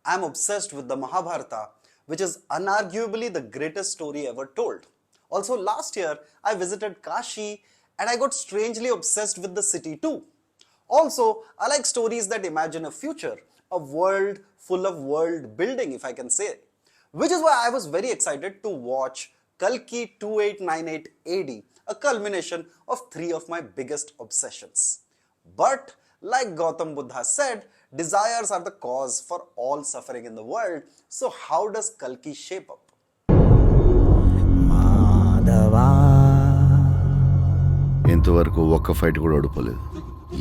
I'm obsessed with the Mahabharata, which is unarguably the greatest story ever told. Also, last year I visited Kashi and I got strangely obsessed with the city too. Also, I like stories that imagine a future, a world full of world building, if I can say. Which is why I was very excited to watch Kalki 2898 AD, a culmination of three of my biggest obsessions. But, like Gautam Buddha said, desires are the cause for all suffering in the world. So, how does Kalki shape up? ఇంతవరకు ఒక్క fight కూడా ఓడిపోలేదు.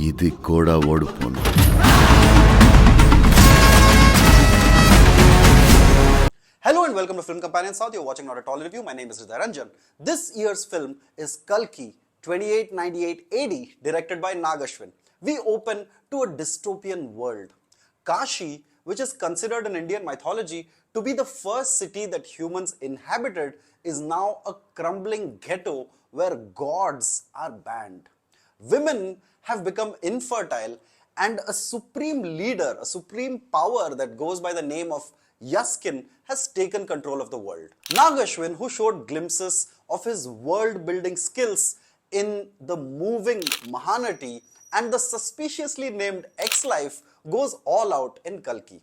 ఇది కూడా ఓడిపోను. Hello and welcome to Film Companion South. You're watching NotATollyReview. My name is Hriday. This year's film is Kalki 2898 AD, directed by Nag Ashwin. We open to a dystopian world. Kashi, which is considered in Indian mythology to be the first city that humans inhabited, is now a crumbling ghetto where gods are banned. Women have become infertile and a supreme leader, a supreme power that goes by the name of Yaskin has taken control of the world. Nag Ashwin, who showed glimpses of his world-building skills in the moving Mahanati and the suspiciously named X-Life, goes all out in Kalki.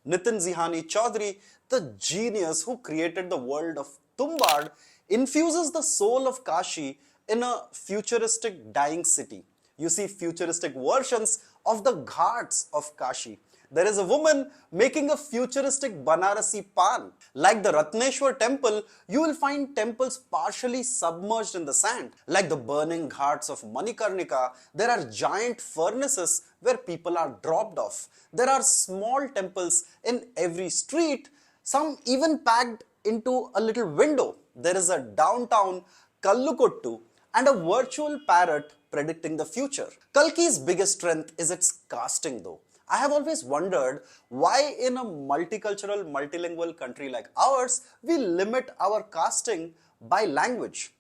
Nitin Zihani Chaudhary, the genius who created the world of Tumbad, infuses the soul of Kashi in a futuristic dying city. You see futuristic versions of the ghats of Kashi. There is a woman making a futuristic Banarasi pan. Like the Ratneshwar temple, you will find temples partially submerged in the sand. Like the burning ghats of Manikarnika, there are giant furnaces where people are dropped off. There are small temples in every street, some even packed into a little window. There is a downtown Kallukottu and a virtual parrot predicting the future. Kalki's biggest strength is its casting though. I have always wondered why in a multicultural, multilingual country like ours, we limit our casting by language.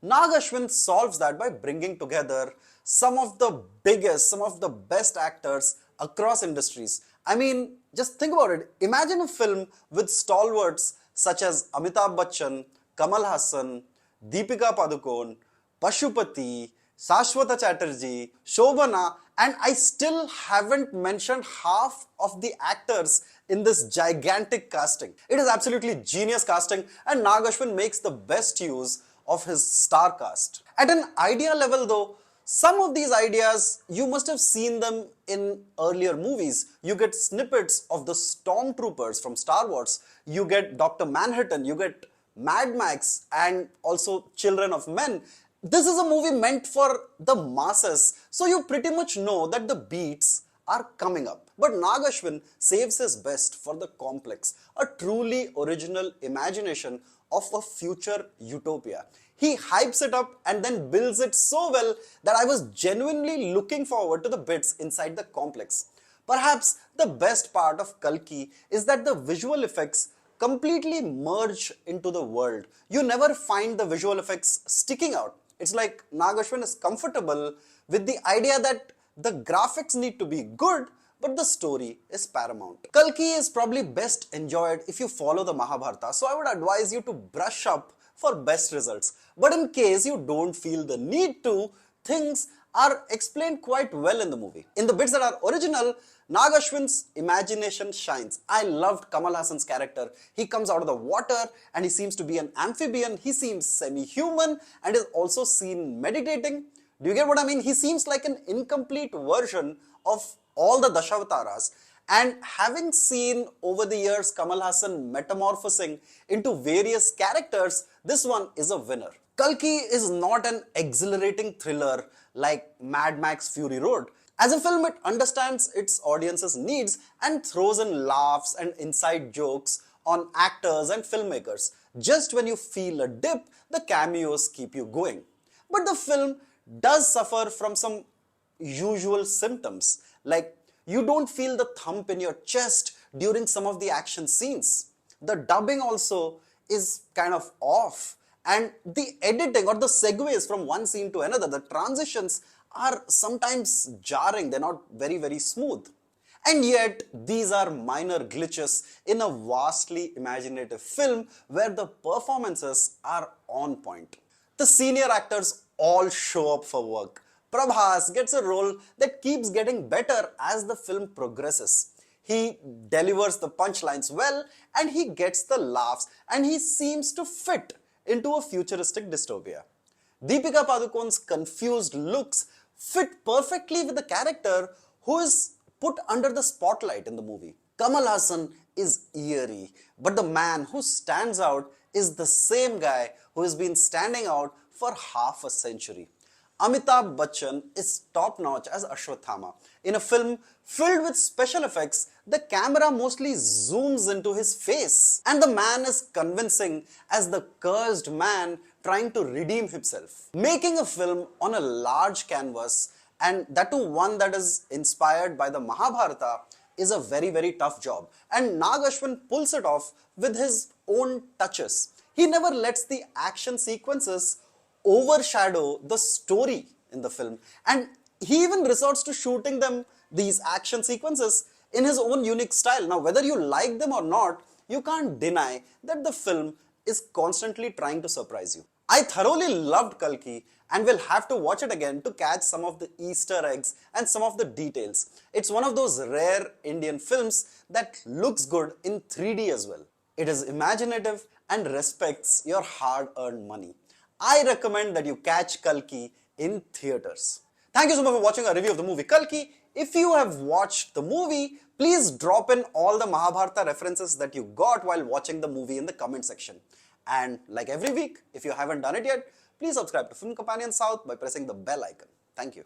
Nag Ashwin solves that by bringing together some of the biggest, some of the best actors across industries. I mean, just think about it. Imagine a film with stalwarts such as Amitabh Bachchan, Kamal Hassan, Deepika Padukone, Pashupati, Sashwata Chatterjee, Shobana, and I still haven't mentioned half of the actors in this gigantic casting. It is absolutely genius casting and Nag Ashwin makes the best use of his star cast. At an idea level though, some of these ideas, you must have seen them in earlier movies. You get snippets of the stormtroopers from Star Wars, you get Dr. Manhattan, you get Mad Max, and also Children of Men. This is a movie meant for the masses, so you pretty much know that the beats are coming up. But Nag Ashwin saves his best for the complex, a truly original imagination of a future utopia. He hypes it up and then builds it so well that I was genuinely looking forward to the bits inside the complex. Perhaps the best part of Kalki is that the visual effects completely merge into the world. You never find the visual effects sticking out. It's like Nag Ashwin is comfortable with the idea that the graphics need to be good, but the story is paramount. Kalki is probably best enjoyed if you follow the Mahabharata, so I would advise you to brush up for best results. But in case you don't feel the need to, things are explained quite well in the movie. In the bits that are original, Nag Ashwin's imagination shines. I loved Kamal Hassan's character. He comes out of the water and he seems to be an amphibian. He seems semi-human and is also seen meditating. Do you get what I mean? He seems like an incomplete version of all the Dashavataras. And having seen over the years Kamal Hassan metamorphosing into various characters, this one is a winner. Kalki is not an exhilarating thriller like Mad Max Fury Road. As a film, it understands its audience's needs and throws in laughs and inside jokes on actors and filmmakers. Just when you feel a dip, the cameos keep you going. But the film does suffer from some usual symptoms, like you don't feel the thump in your chest during some of the action scenes. The dubbing also is kind of off, and the editing or the segues from one scene to another, the transitions are sometimes jarring. They're not very smooth. And yet, these are minor glitches in a vastly imaginative film where the performances are on point. The senior actors all show up for work. Prabhas gets a role that keeps getting better as the film progresses. He delivers the punchlines well and he gets the laughs and he seems to fit into a futuristic dystopia. Deepika Padukone's confused looks fit perfectly with the character who is put under the spotlight in the movie. Kamal Hassan is eerie, but the man who stands out is the same guy who has been standing out for half a century. Amitabh Bachchan is top-notch as Ashwatthama. In a film filled with special effects, the camera mostly zooms into his face, and the man is convincing as the cursed man trying to redeem himself. Making a film on a large canvas, and that too one that is inspired by the Mahabharata, is a very tough job, and Nag Ashwin pulls it off with his own touches. He never lets the action sequences overshadow the story in the film, and he even resorts to shooting these action sequences in his own unique style. Now, whether you like them or not, you can't deny that the film is constantly trying to surprise you. I thoroughly loved Kalki and will have to watch it again to catch some of the Easter eggs and some of the details. It's one of those rare Indian films that looks good in 3D as well. It is imaginative and respects your hard-earned money. I recommend that you catch Kalki in theaters. Thank you so much for watching a review of the movie Kalki. If you have watched the movie, please drop in all the Mahabharata references that you got while watching the movie in the comment section. And like every week, if you haven't done it yet, please subscribe to Film Companion South by pressing the bell icon. Thank you.